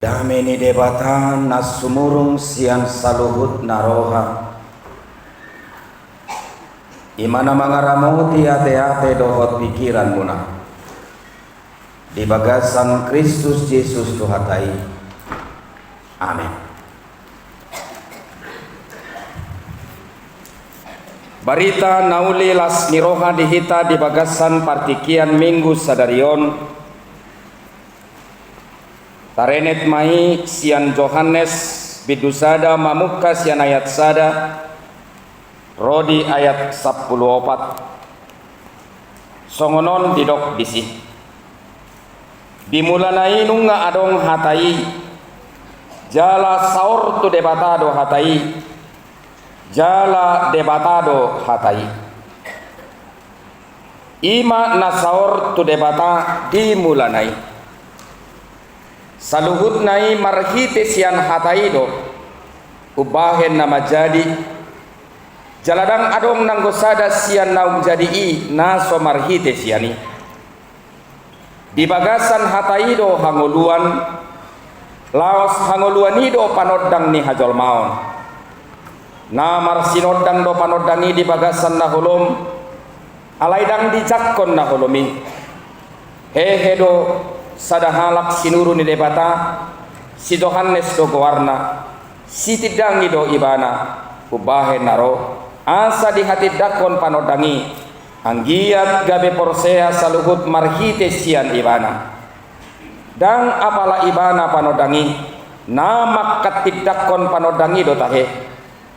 Dameni debatan nasumurung sian saluhut naroha imana mangaramoti ate-ate dohot pikiran muna di bagasan Kristus Yesus Tuhatai. Amin. Barita nauli las niroha dihita di bagasan partikian minggu sadarion tarenet mai sian Yohanes bidusada mamuka sian ayat sada rodi ayat 14 songonon didok disi bimulanai nunga adong hatai jala saur tu debatado hatai jala debatado hatai ima nasaur tu debata dimulanai saluhut nai marhite sian hataido ubahen nama jadi jaladang adong nanggosada sian naum jadi i naso marhite siani di bagasan hataido hangoluan laos hangoluanido panodang ni hajol maon na marsinodang do panodangi di bagasan naholom alaidang dijakkon naholomi hehedo sadahalak sinuru ni debata si Yohanes do gowarna si tidangi do ibana ubahe naro asa di hati dakon panodangi anggiat gabe porsea saluhut marhite sian ibana dang apala ibana panodangi namak katid dakon panodangi do tahe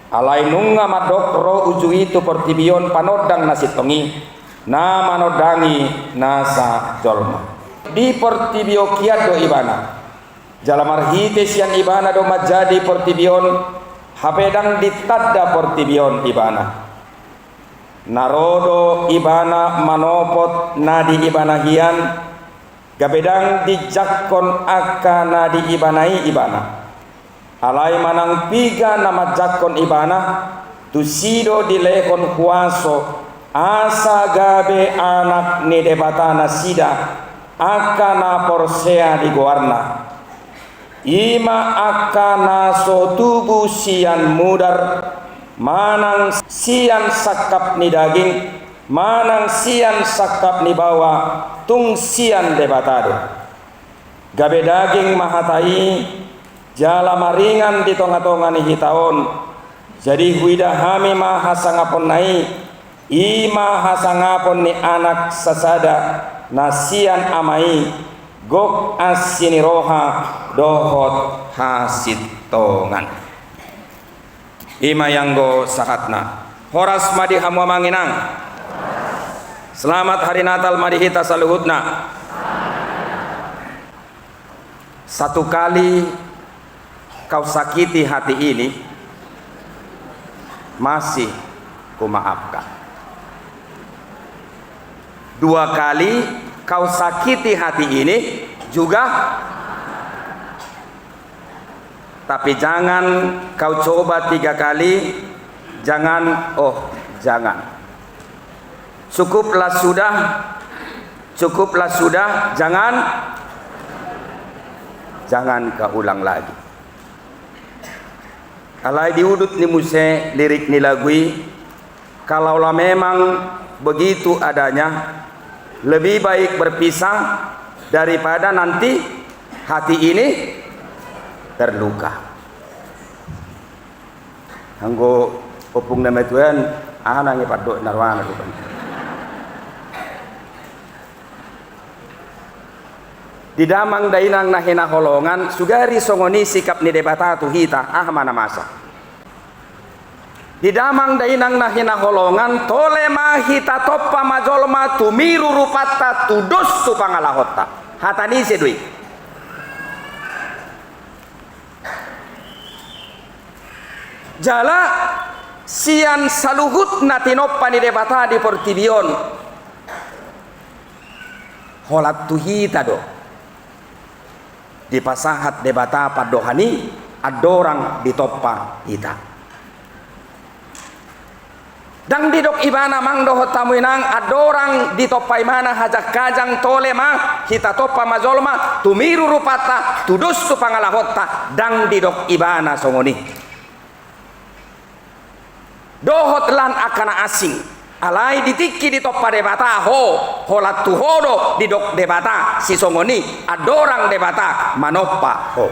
alai nunga madok ro uju itu pertibion panodang nasitongi na manodangi nasa jolma di portibio kiat do ibana jalamar hite sian ibana do majadi portibion hapedang ditadda portibion ibana narodo ibana manopot nadi ibana hian gabedang dijakkon aka nadi ibanai ibana alai manang piga nama jakkon ibana tusido dilekon kuaso asa gabe anak ni debatana sida akana porsea di goarna ima akana so tubuh sian mudar manang sian sakap ni daging manang sian sakap ni bawa tung sian debatado gabe daging mahatai jala maringan di tonga-tonga ni hitaon jadi huida hami mahasangapon nai ima hasangapon ni anak sasada nasian amai gok asini roha dohot hasit tongan ima yanggo sakatna horas madi hamwa manginang selamat hari Natal madi hita saluhutna satu kali kau sakiti hati ini masih kumaafkan dua kali kau sakiti hati ini juga tapi jangan kau coba 3 kali jangan jangan cukuplah sudah jangan kau ulang lagi alai diudut ni muse lirik ni lagui kalaulah memang begitu adanya lebih baik berpisah daripada nanti hati ini terluka. Anggo opung nama Tuhan, anang ipadok narwana tuh. Di damang dainang nahina holongan sugari songoni sikap ni debata tu hita mana masa. Di damang dainang nahina holongan tole mahita toppa majolma tumiru rupata tudus tu pangalahota hatani sedui jala sian saluhut natinoppa ni debata di portibion holat tu hita do di pasahat debata padohani adorang ditoppa hita Dang didok ibana mang dohot tamuinang adorang di topai mana hajak kajang tole ma hita topa mazolma tumiru rupata tudus tu pangalahota dang didok ibana songoni dohot lan akana asing alai ditiki di topa debata holat tuhodo didok debata si songoni adorang debata manopa ho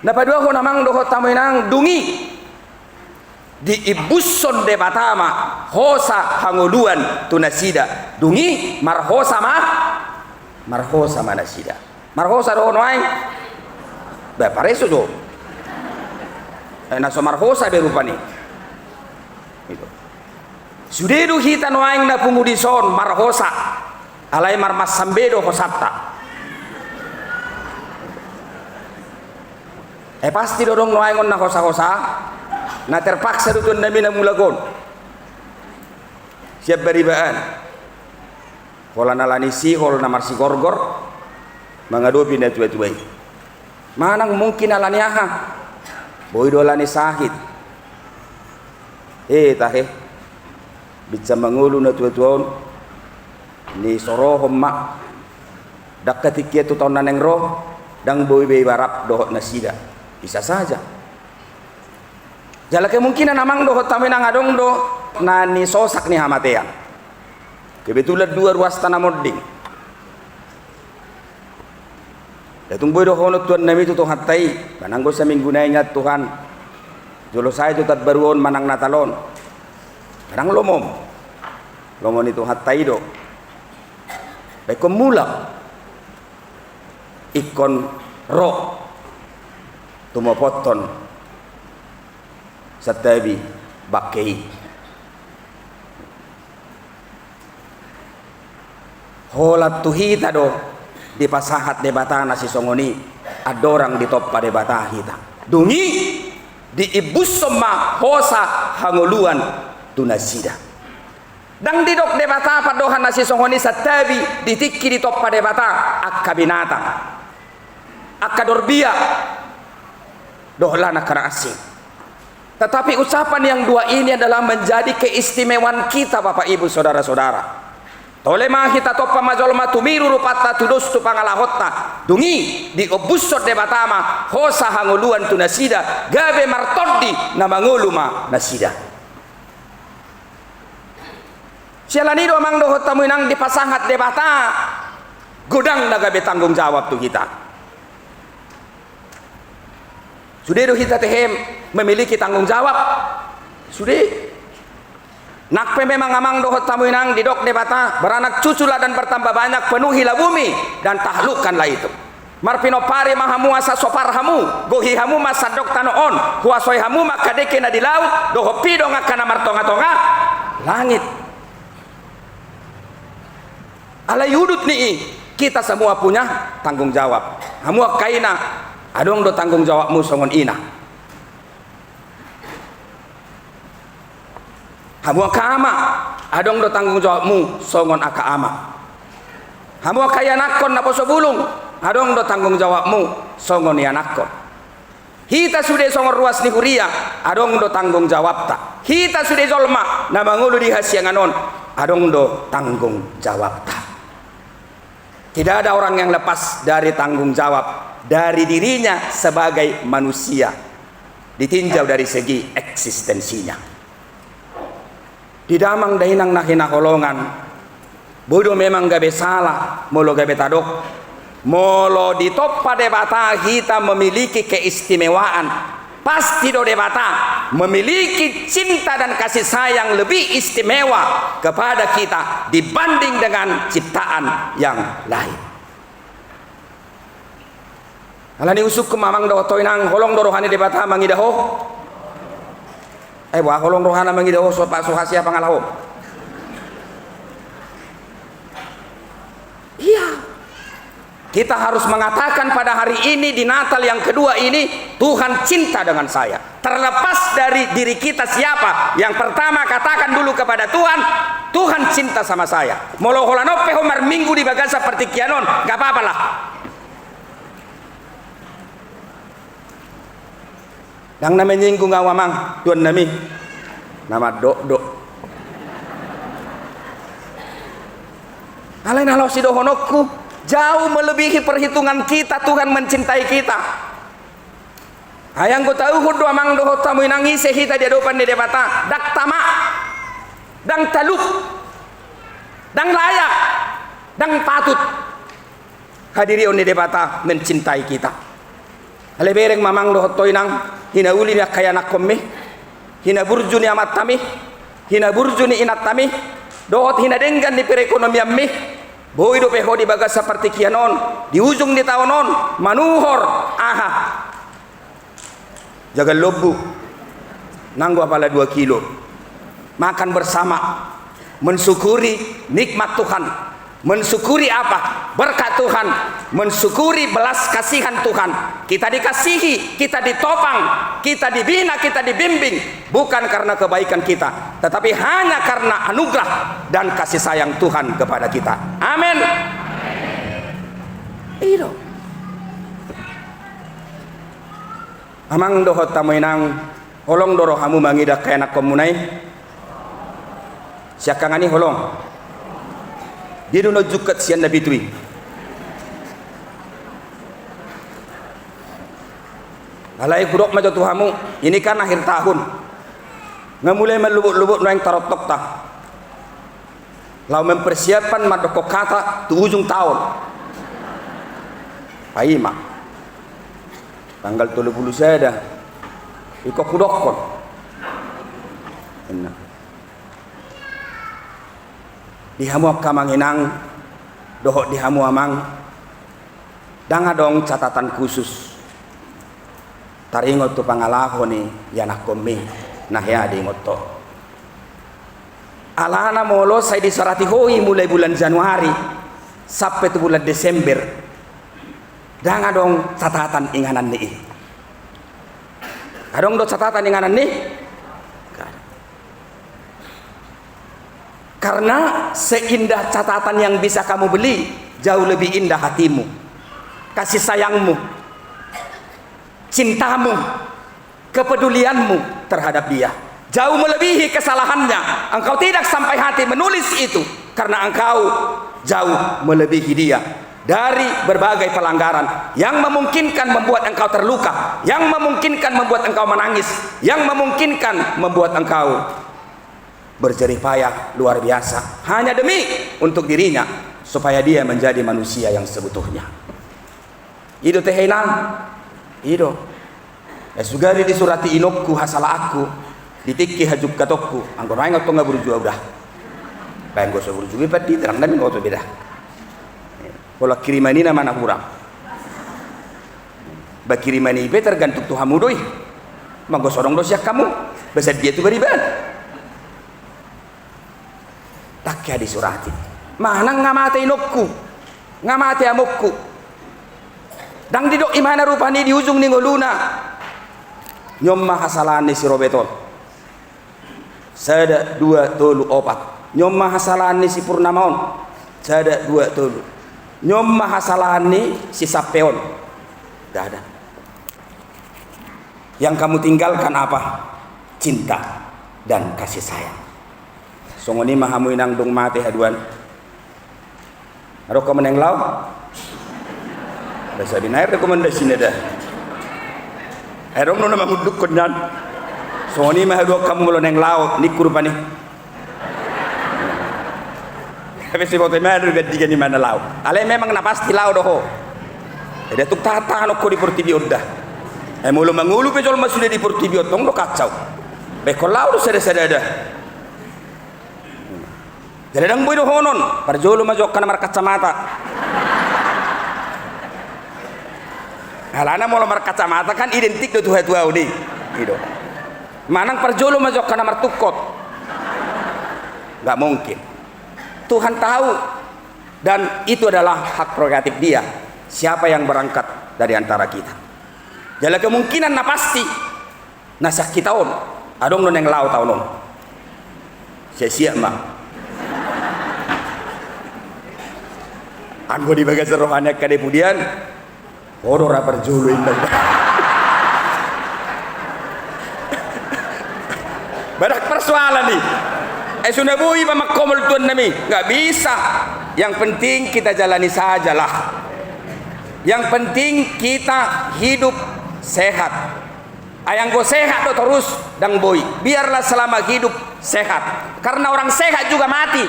napadua ho namang dohot tamuinang dungi di ibusson de batama hosa hangoluan tunasida dungi marhosa manasida marhosa do noai ba pareso do na so marhosa be rupani itu sudedu hita noaing na pungudison marhosa alai marmas sambedo hosatta pasti dodong noaingon na hosa-hosa na terpaksa dutun nami na mulagon siap beribaan hola nalani si hol na marsi gorgor mangadopi na tuai-tuai manang mungkin alani aha boy do lani sahid tahe bisa mangulu na tuai-tuon ni sorohom mak dakatikia tu tahun naneng roh dang boy be barap dohot nasida bisa saja jala kemungkinan amang dohot taminang adong do nani sosak ni hamatean kebetulan dua ruas tanah modding datung boy dohonot tuan nami tu tuhan tai mananggo sa minggunainya Tuhan jolo saya tu tat baruon manang natalon manang lomom itu hatai do bekom mula ikon ro tumopoton satabi bakkei holat tuhita do di pasahat debatana si songoni adorang di toppa debata hita dungi di ibus soma hosa hangoluan tunasida dang didok debata padohan nasi songoni satabi ditikki di toppa debata akka binatang akka dorbia dohlana kana asing. Tetapi ucapan yang dua ini adalah menjadi keistimewaan kita Bapak Ibu Saudara-saudara. Tolema kita topa majolma tumiru rupata tudus tu pangalahota dungi di obusot de batama hosa hanguluan tu nasida gabe martodi na manguluma nasida. Sialani do mang dohot tamuinang di pasangat de bata godang na gabe tanggung jawab tu kita. Sudah do kita tehem memiliki tanggung jawab. Sudah. Nakpe memang amang dohot tamuinang didok debata beranak cuculah dan bertambah banyak penuhilah bumi dan tahlukkanlah itu. Marpino pare mahamuasa sopar hamu gohi hamu masadok tanoon huasoi hamu makadeke na di laut doho pido ngakana martonga-tonga langit. Alai hudut nih kita semua punya tanggung jawab. Hamu kaina adong do tanggung jawabmu songon ina. Hamu akaama adong do tanggung jawabmu songon akaama. Hamu kaya nakon na poso bulung adong do tanggung jawabmu songon ya nakon. Hita sudah songon ruas ni huria adong do tanggung jawab ta. Hita sudah zolma na mangulu di hasianganon adong do tanggung jawab ta. Tidak ada orang yang lepas dari tanggung jawab dari dirinya sebagai manusia ditinjau dari segi eksistensinya. Didamang dahinang nahina holongan bodoh memang gabe salah molo gabe tadok molo di toppa debata kita memiliki keistimewaan. Pasti do debata memiliki cinta dan kasih sayang lebih istimewa kepada kita dibanding dengan ciptaan yang lain. Alani usuk ke mamang do toinang holong do rohani debata mangidaho. Wah holong rohana mangidaho so pak suhasia pangalaho. Iya. Kita harus mengatakan pada hari ini di Natal yang kedua ini Tuhan cinta dengan saya. Terlepas dari diri kita siapa, yang pertama katakan dulu kepada Tuhan, Tuhan cinta sama saya. Molo holanope homar minggu di bagasa seperti kianon, gak apa-apa lah. Dang na menyinggung awamang tuan nami nama dok. Alain halau si dohonokku jauh melebihi perhitungan kita. Tuhan mencintai kita. Ayang ko tahu hudu amang doho tamu nangis sehita dia dopan di debata dak tama dang taluk dang layak dang patut hadiri on di debata mencintai kita. Ale bereng mamang doho toinang hina uli ni kaya nak komme hina burjuni amat tami hina burjuni inat tami dohot hina denggan di perekonomian mi boy do peho di bagas seperti kianon di ujung di tahunon manuhor aha jaga lobu nanggo apala 2 kilo makan bersama mensyukuri nikmat Tuhan, mensyukuri apa berkat Tuhan, mensyukuri belas kasihan Tuhan. Kita dikasihi, kita ditopang, kita dibina, kita dibimbing bukan karena kebaikan kita, tetapi hanya karena anugerah dan kasih sayang Tuhan kepada kita. Amin. Iyo amang dohot tamoinang holong doro hamu mangida kaya nak komunai siakangani holong dia no jukat sian nabi tui alai kurok majo tuhamu ini kan akhir tahun ngamulai melubuk-lubuk noeng tarotok ta lau mempersiapkan madoko kata tu ujung tahun paima tanggal 30 saya dah iko kudokon enak dihamu kamanginang dohok dihamu amang danga dong catatan khusus taringot tu pangalaho ni yanak komi nah ya di ngoto alana molo saya diserati hoi mulai bulan Januari sampai tu bulan Desember danga dong catatan inganan ni adong do catatan inganan ni karena seindah catatan yang bisa kamu beli jauh lebih indah hatimu, kasih sayangmu, cintamu, kepedulianmu terhadap dia jauh melebihi kesalahannya. Engkau tidak sampai hati menulis itu karena engkau jauh melebihi dia dari berbagai pelanggaran yang memungkinkan membuat engkau terluka, yang memungkinkan membuat engkau menangis, yang memungkinkan membuat engkau berjerih payah luar biasa hanya demi untuk dirinya supaya dia menjadi manusia yang sebetulnya. Ido tehenang ido sugari disurati inokku hasala aku ditikki hajuk katokku angko raingot to ngaburju udah banggo so burju pati terang dan ngoto beda pola kirimani na mana kurang bakirimani ibe tergantung Tuhan mudoi manggo sorong dosiak kamu besar dia tu beriban tak ya disurati mana ngamate inokku ngamate amokku dang didok imana rupani di ujung ningoluna nyom mahasalani si Robeton sada 2 tolu 4 nyom mahasalani si Purnamaon sada 2 tolu nyom mahasalani si Sapeon dah ada. Yang kamu tinggalkan apa? Cinta dan kasih sayang. Songoni mahamu inang dong mati haduan aro meneng lau basa binair rekomendasi dah erong nona mamuduk konyan songoni mahadu kamu lo neng lau nikur pani tapi si foto madu gadiga ni mana lau ale memang na pasti lau doho ada tuk tata no ko di portibiot dah mulu mangulu pe jol masude di portibiot tong do kacau be ko lau do sada dah jadi dang boy do honon parjolo majok kana mar kacamata alana molo mar kacamata kan identik do tua udi gitu manang parjolo majok kana mar tukot nggak mungkin. Tuhan tahu dan itu adalah hak prerogatif dia siapa yang berangkat dari antara kita. Jadi kemungkinan na pasti nasak kita on adong non yang lau tau non sia-sia mah anggo di bagas rohani kemudian orang perjulu indah Badak persoalan nih. Sudah bui pamakomol tuan nami, nggak bisa. Yang penting kita jalani sajalah. Yang penting kita hidup sehat. Ayang go sehat do terus dang boy. Biarlah selama hidup sehat. Karena orang sehat juga mati.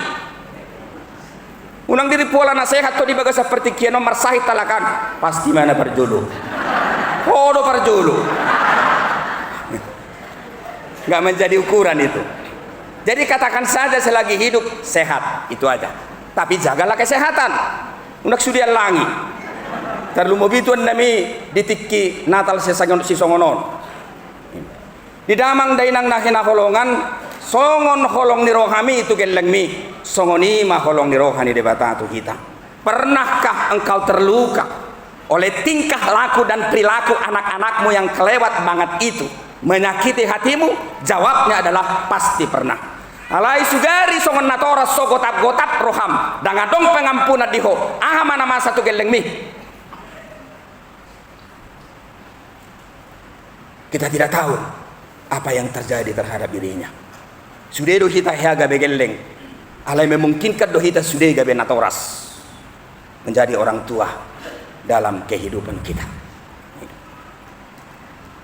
Unang diri pola na sehat to di baga seperti kiano marsahit talakan. Pasti mana perjulu. Podo perjulu. Nggak menjadi ukuran itu. Jadi katakan saja selagi hidup sehat, itu aja. Tapi jagalah kesehatan. Unak sudah langi. Terlalu mobituan nami ditiki natal sisongonon. Di damang dainang nahina holongan, songon holong ni rohami itu geleng mi. Songoni ma holong ni rohani debata tu kita. Pernahkah engkau terluka oleh tingkah laku dan perilaku anak-anakmu yang kelewat banget itu? Menyakiti hatimu? Jawabnya adalah pasti pernah. Alai sugari songon natora so gotap-gotap roham dangadong pengampunan diho aha mana masa tu geleng mi. Kita tidak tahu apa yang terjadi terhadap dirinya. Sudah do hita hiaga begeleng alai memungkinkan do hita sudah gabe natoras menjadi orang tua dalam kehidupan kita.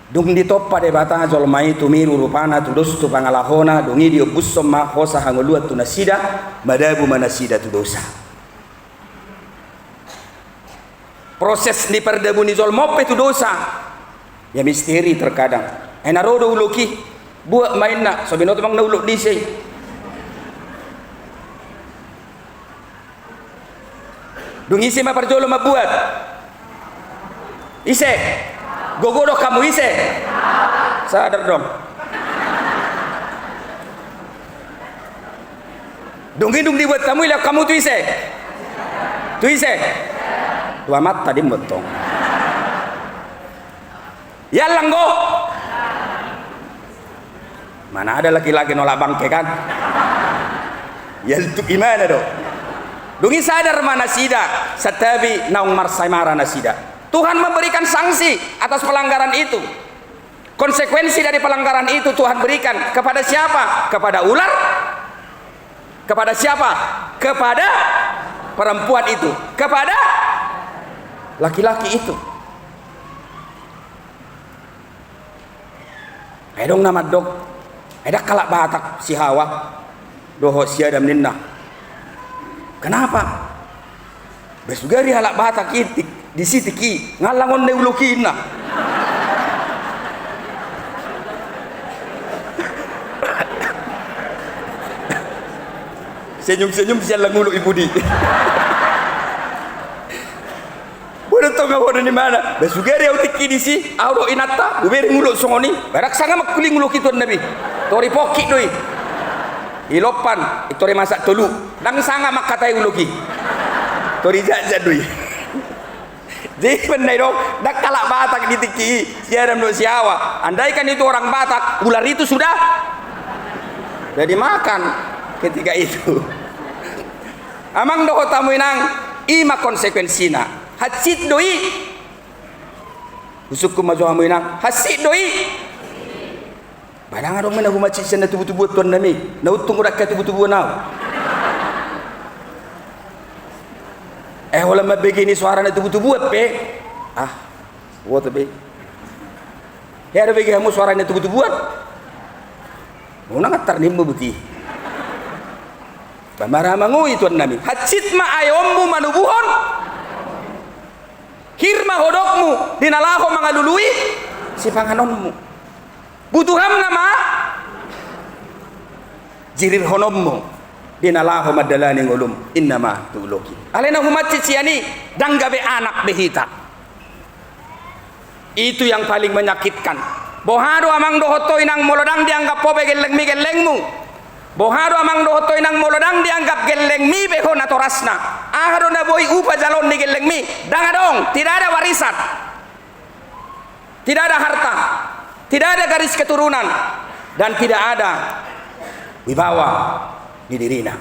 Dung ditoppa de bata jolmai tumiru rupana tudus tu pangalahona dungi dio bussoma hosa hangoluat tu nasida madabu manasida tu dosa. Proses di perdabu ni jolmope tu dosa ya misteri terkadang. Enarodo uloki buat main nak so binot mang nauluk disay. Dungi si ma perjolo mabuat. Ise gogodok kamu ise sadar dong. Dung dibuat kamu ilah kamu tu ise tua mata tadi betong ya langgo mana ada laki-laki nolak bangke kan ya itu gimana dong. Dungi sadar mana sida setabi naung marsaimara nasida. Tuhan memberikan sanksi atas pelanggaran itu. Konsekuensi dari pelanggaran itu Tuhan berikan kepada siapa? Kepada ular? Kepada siapa? Kepada perempuan itu. Kepada laki-laki itu. Edong nama dok. Ada kalak batak si Hawa. Doho si Adam ninna. Kenapa? Besugari halak batak itik. Di situ ki ngalangon neulukina. Senyum-senyum siya lang ulo ibu di. Bodo to nga bodo ni mana? Besugeri au tiki di si, au inata, uberi ngulo songoni. Barak sanga makuling ngulo kiton nabi. Tori poki doi. Ilopan, itori masak tolu. Dang sanga makatai ulo ki. Tori jajad doi. Jadi benar dong, dak kalak Batak ditiki, siaram do siawa. Andaikan itu orang Batak, ular itu sudah dimakan ketika itu. Amang doho tamu inang ima konsekuensina. Hatsit doi. Usuk maju amu inang, hatsit doi. Badang adong mana humacit senda tubuh-tubuh tuan nami. Nautung urak ka tubuh-tubuh nau. Wala mabegini suara na tubuh-tubuh pe. What be? Ada begi kamu suara na tubuh-tubuh. Muna ngatar nimbo buti. Bamara mangu itu nami. Hatsit ma ayommu manubuhon. Hirma hodokmu dinalaho mangalului si panganonmu. Butuham nama jirir honommu. Dinalaho madalani ngulum innama tuloki alena humacit siani dang gabe anak behita. Itu yang paling menyakitkan. Bohado amang dohoto inang molodang dianggap pobe geleng mi gelengmu. Bohado amang dohoto inang molodang dianggap geleng mi beho natorasna. Ahado na boy upa jalon ni geleng mi. Dangadong tidak ada warisan. Tidak ada harta. Tidak ada garis keturunan dan tidak ada wibawa di dirina.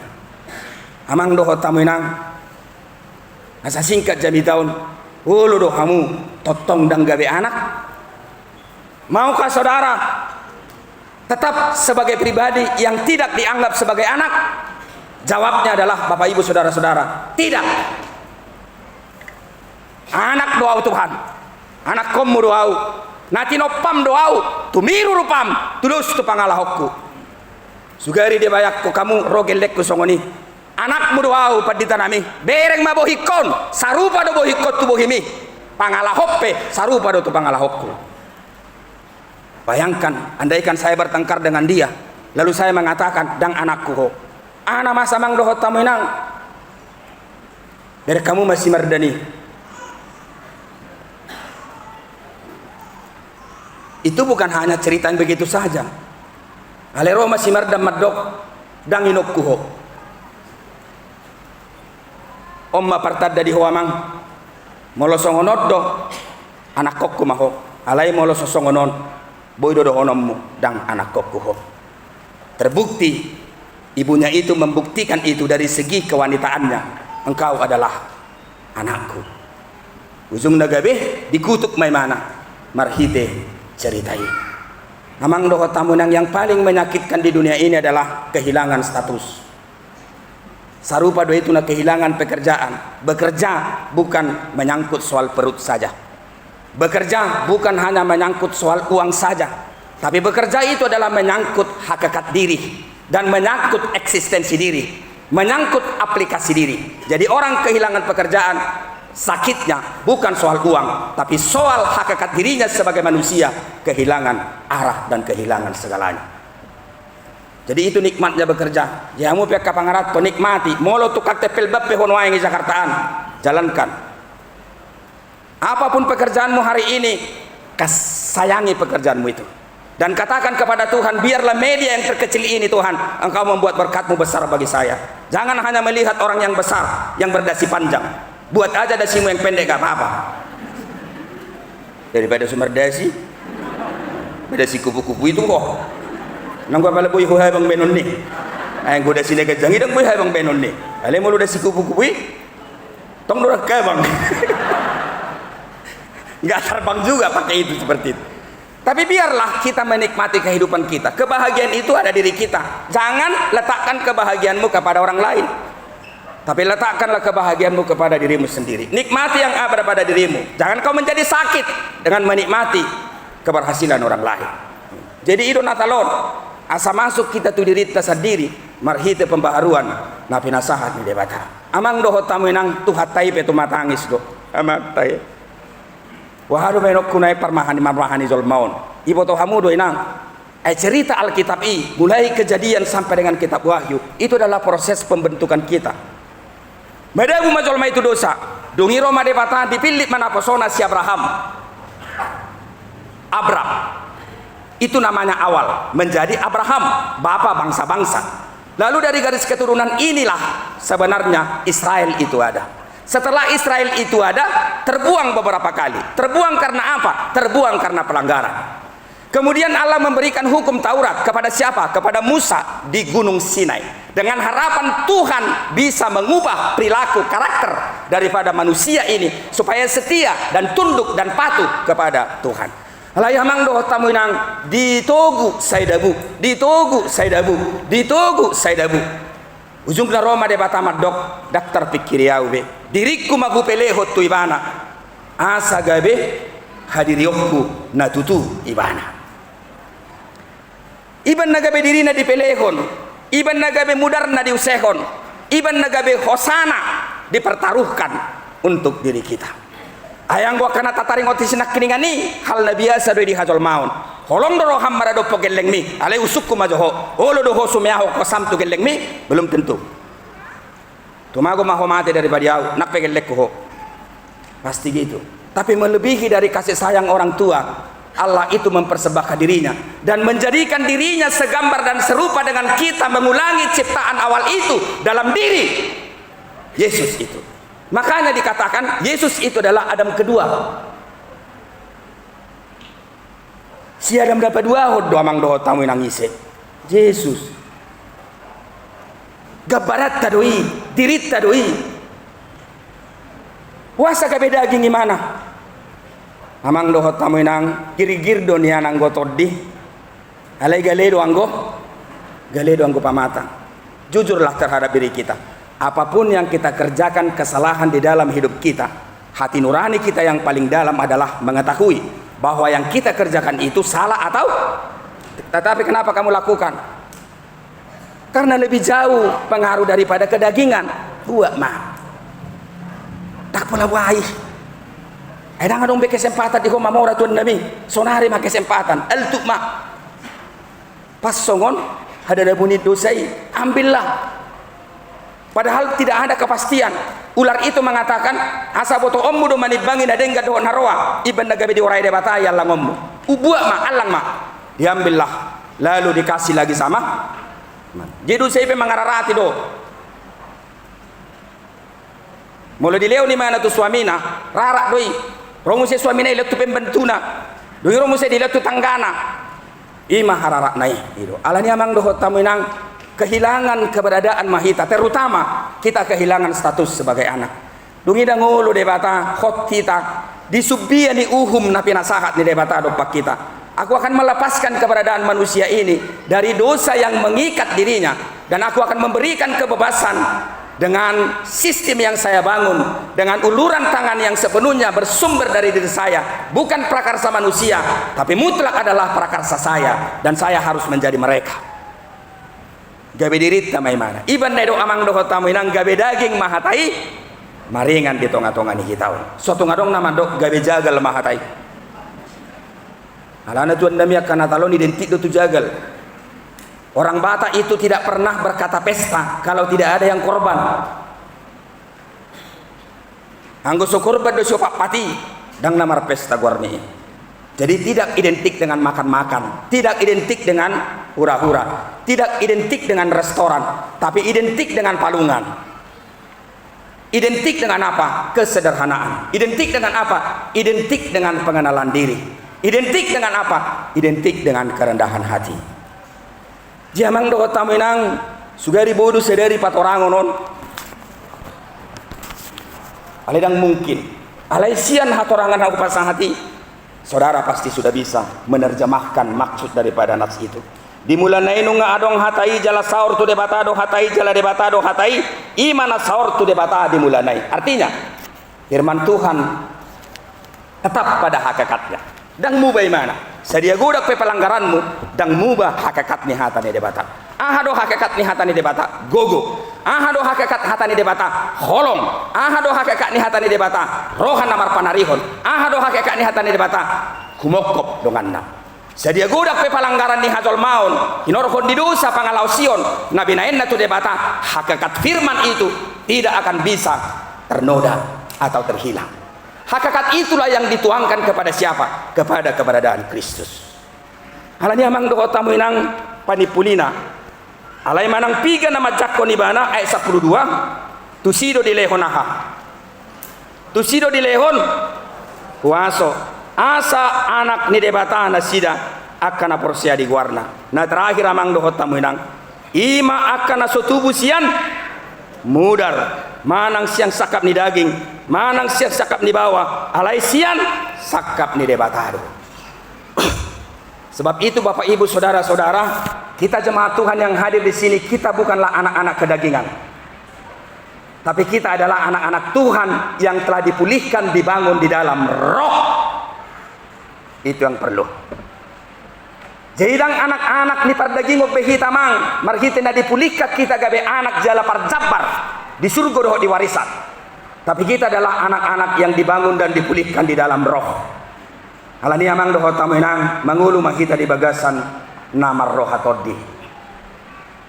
Amang doho tamu inang asa singkat jami tahun ulu do kamu totong dang gabe anak. Maukah saudara tetap sebagai pribadi yang tidak dianggap sebagai anak? Jawabnya adalah Bapak Ibu saudara-saudara, tidak. Anak doau Tuhan, anak komu doau, nati nopam doau, tumiru rupam, tulus tu pangalahokku. Sugari dia bayakku kamu rogelekku songoni. Anakmu doau paditanami, bereng mabohikon, sarupa do bohikot tu bohimi, pangalahoppe, sarupa do tu pangalahokku. Bayangkan, andaikan saya bertengkar dengan dia, lalu saya mengatakan, dang anakku ho, ana masamang dohot tamuinang, dari kamu masih merdani. Itu bukan hanya cerita yang begitu saja. Alero masih merdam madok, dang inokku ho. Omma partadda di hoamang, molo songonoddo, anak kokku maho, alai molo sosongonon, boydo do honommu, dang anak kokku ho. Terbukti ibunya itu membuktikan itu dari segi kewanitaannya. Engkau adalah anakku. Ujung nagabe dikutuk Maimana marhite ceritai. Namang doho tamunang yang paling menyakitkan di dunia ini adalah kehilangan status. Sarupa doa itu na kehilangan pekerjaan. Bekerja bukan menyangkut soal perut saja. Bekerja bukan hanya menyangkut soal uang saja, tapi bekerja itu adalah menyangkut hakikat diri dan menyangkut eksistensi diri, menyangkut aplikasi diri. Jadi orang kehilangan pekerjaan, sakitnya bukan soal uang, tapi soal hakikat dirinya sebagai manusia, kehilangan arah dan kehilangan segalanya. Jadi itu nikmatnya bekerja. Jamu pihak kapangarat to nikmati. Molo tu kaktepel bape hono aing Jakartaan. Jalankan. Apapun pekerjaanmu hari ini, sayangi pekerjaanmu itu. Dan katakan kepada Tuhan, biarlah media yang terkecil ini Tuhan, Engkau membuat berkat-Mu besar bagi saya. Jangan hanya melihat orang yang besar, yang berdasi panjang. Buat aja dasimu yang pendek gak apa-apa. Daripada sumber dasi, berdasi kupu-kupu itu kok. Nanggo pala boy ho habang benon ni. Ay goda sine gajang idang boy habang benon ni. Ale mo da si kupu-kupu tong do ka bang. Enggak terbang juga pakai itu seperti itu. Tapi biarlah kita menikmati kehidupan kita. Kebahagiaan itu ada diri kita. Jangan letakkan kebahagiaanmu kepada orang lain, tapi letakkanlah kebahagiaanmu kepada dirimu sendiri. Nikmati yang ada pada dirimu. Jangan kau menjadi sakit dengan menikmati keberhasilan orang lain. Jadi itu natalon. Asa masuk kita tu diri kita sendiri, marhite pembaharuan na pinasahat ni debata. Amang doho tamu nang tu hatai pe tu matangis do. Amatai. Wahadu menok kunai parmahani marmahani zolmaun. Ibu to hamu do inang. Cerita Alkitab mulai kejadian sampai dengan kitab Wahyu, itu adalah proses pembentukan kita. Medabu majolma itu dosa. Dungiro madebata dipilih mana pesona si Abraham. Itu namanya awal menjadi Abraham, bapak bangsa-bangsa. Lalu dari garis keturunan inilah sebenarnya Israel itu ada. Setelah Israel itu ada, terbuang beberapa kali. Terbuang karena apa? Terbuang karena pelanggaran. Kemudian Allah memberikan hukum Taurat kepada siapa? Kepada Musa di Gunung Sinai. Dengan harapan Tuhan bisa mengubah perilaku karakter daripada manusia ini supaya setia dan tunduk dan patuh kepada Tuhan. Alayamang doh tamu nang ditogu saidabu, ditogu saidabu, ditogu saidabu. Ujung na Roma de batamat dok daktar pikir ya ube. Diriku magu peleho tu ibana. Asa gabe hadiriyokku natutu ibana. Iban nagabe dirina di pelehon, iban nagabe mudar na diusehon, iban nagabe hosana dipertaruhkan untuk diri kita. Ayang gua kena tataring otis nak keningani hal na biasa do di hajol maun. Holong doro hammara do pogelleng mi, ale usukku majoho. Olo do hosu meaho ko samtu gelleng mi, belum tentu. Tumago maho mate dari badiau, nak pegellek ko. Pasti gitu. Tapi melebihi dari kasih sayang orang tua, Allah itu mempersembahkan dirinya dan menjadikan dirinya segambar dan serupa dengan kita, mengulangi ciptaan awal itu dalam diri Yesus itu. Makanya dikatakan Yesus itu adalah Adam kedua. Si Adam dapat dua hod doamang doho tamu nangise. Yesus. Gabarat tadoi, dirit tadoi. Wasa ka beda daging gimana? Amang doho tamu nang girigir dunia nang gotodi. Alai galedo anggo pamata. Jujurlah terhadap diri kita. Apapun yang kita kerjakan kesalahan di dalam hidup kita, hati nurani kita yang paling dalam adalah mengetahui bahwa yang kita kerjakan itu salah atau tetapi kenapa kamu lakukan? Karena lebih jauh pengaruh daripada kedagingan. Buat mah. Tak pula wai. Edang adong be kesempatan di koma mora tuan Nabi. Sonari mah kesempatan. Eltuk mah. Pas songon ada bunyi dosai, ambillah. Padahal tidak ada kepastian. Ular itu mengatakan, asa boto ommu do manit bangin ada enggak do naroa. Iban nagabe di orai debata ya lang ommu. Ubuak mah alang mah. Diambillah. Lalu dikasih lagi sama. Jadi saya mengararati do. Mulai dileo ni mana tu suamina, rarak doi. Romu se suamina ile tu pembentuna. Doi romu se dile tu tanggana. Ima hararak nai itu. Alani amang doh taminang kehilangan keberadaan mahita, terutama kita kehilangan status sebagai anak. Dungi dangulu debata hot kita disubia ni uhum napi nasahat ni debata dopak kita. Aku akan melepaskan keberadaan manusia ini dari dosa yang mengikat dirinya dan aku akan memberikan kebebasan dengan sistem yang saya bangun, dengan uluran tangan yang sepenuhnya bersumber dari diri saya, bukan prakarsa manusia, tapi mutlak adalah prakarsa saya, dan saya harus menjadi mereka. Gabe dirit tamay mana? Iban nedo amang doho tamu inang gabe daging mahatai, maringan di tonga-tonga ni hitau. Suatu ngadong nama dok gabe jagal mahatai. Alana tuan dami akan natalon identik do tu jagal. Orang Batak itu tidak pernah berkata pesta kalau tidak ada yang korban. Anggo so korban do so pati dang namar pesta guarni. Jadi tidak identik dengan makan-makan, tidak identik dengan hura-hura, tidak identik dengan restoran, tapi identik dengan palungan. Identik dengan apa? Kesederhanaan. Identik dengan apa? Identik dengan pengenalan diri. Identik dengan apa? Identik dengan kerendahan hati. Jamang do taminang sugari bodoh sedari patorangon non. Aledang mungkin. Alai sian hatorangan aku pasang hati. Saudara pasti sudah bisa menerjemahkan maksud daripada nas itu. Dimulai nunga adong hatai jala saur tu debata do hatai jala debata do hatai imana saur tu debata dimulai. Artinya firman Tuhan tetap pada hakikatnya. Dan mu bagaimana? Sadia godak pe pelanggaranmu dan mubah hakikat ni hatani debata. Ahado hakikat ni hatani debata gogo. Ahado hakikat hatani debata holong. Ahado hakikat ni hatani debata rohan namar panarihon. Ahado hakikat ni hatani debata kumokop donganna. Sadia godak pe pelanggaran ni hajol maun hinorhon di dosa pangalausion nabi naenna tu debata hakikat firman itu tidak akan bisa ternoda atau terhilang. Hakikat itulah yang dituangkan kepada siapa? Kepada keberadaan Kristus. Alani amang do tamu inang panipulina. Alai manang piga nama jakko nibana ayat 12. Tusido dilehonaha. Tusido dilehon kuaso asa anak ni debata na sida akan porsia di guarna. Na terakhir amang do tamu inang ima akan sotubu sian mudar manang siang sakap ni daging manang siang sakap ni bawah alai sian sakap ni debatado. Sebab itu Bapak Ibu saudara-saudara, kita jemaat Tuhan yang hadir di sini, kita bukanlah anak-anak kedagingan, tapi kita adalah anak-anak Tuhan yang telah dipulihkan, dibangun di dalam roh. Itu yang perlu. Jadang anak-anak ni pardaging og behitamang marhite na dipulihkan kita gabe anak jala parjabar di surga doh di warisan. Tapi kita adalah anak-anak yang dibangun dan dipulihkan di dalam roh. Alani amang doh taminang mangulu mahita di bagasan namar roh atodi.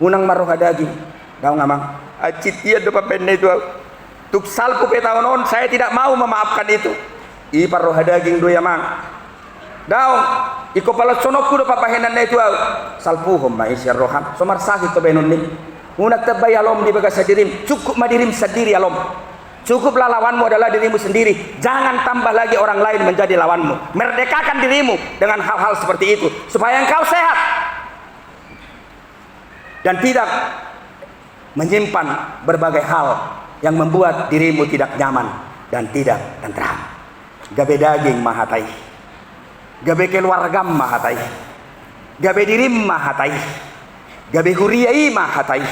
Unang maroh daging. Daw ngamang acitian do papenne itu. Tuksal ku petawon saya tidak mau memaafkan itu. Ipar roh daging do yamang. Daw iko pala sonokku do papahenan na itu salpuhom ma isyar rohan somar sakit to benon ni. Unak tabay alom di bagas sadirim, cukup madirim sendiri alom. Cukuplah lawanmu adalah dirimu sendiri. Jangan tambah lagi orang lain menjadi lawanmu. Merdekakan dirimu dengan hal-hal seperti itu supaya engkau sehat dan tidak menyimpan berbagai hal yang membuat dirimu tidak nyaman dan tidak tentram. Gabe daging mahatai, gabe keluargam mahatai. gabe dirim mahatai, gabe huriyai mahatai,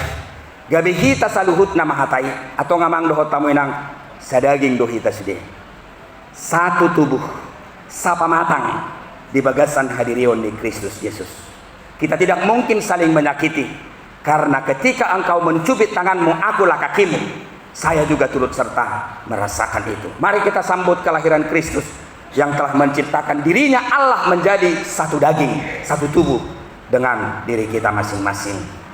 gabe hita saluhut na mahatai, atau ngamang dohot tamu enang sadaging dohita sude. Satu tubuh, sapa matang di bagasan hadirion di Kristus Yesus. Kita tidak mungkin saling menyakiti, karena ketika engkau mencubit tanganmu, akulah kakimu. Saya juga turut serta merasakan itu. Mari kita sambut kelahiran Kristus yang telah menciptakan dirinya Allah menjadi satu daging, satu tubuh dengan diri kita masing-masing.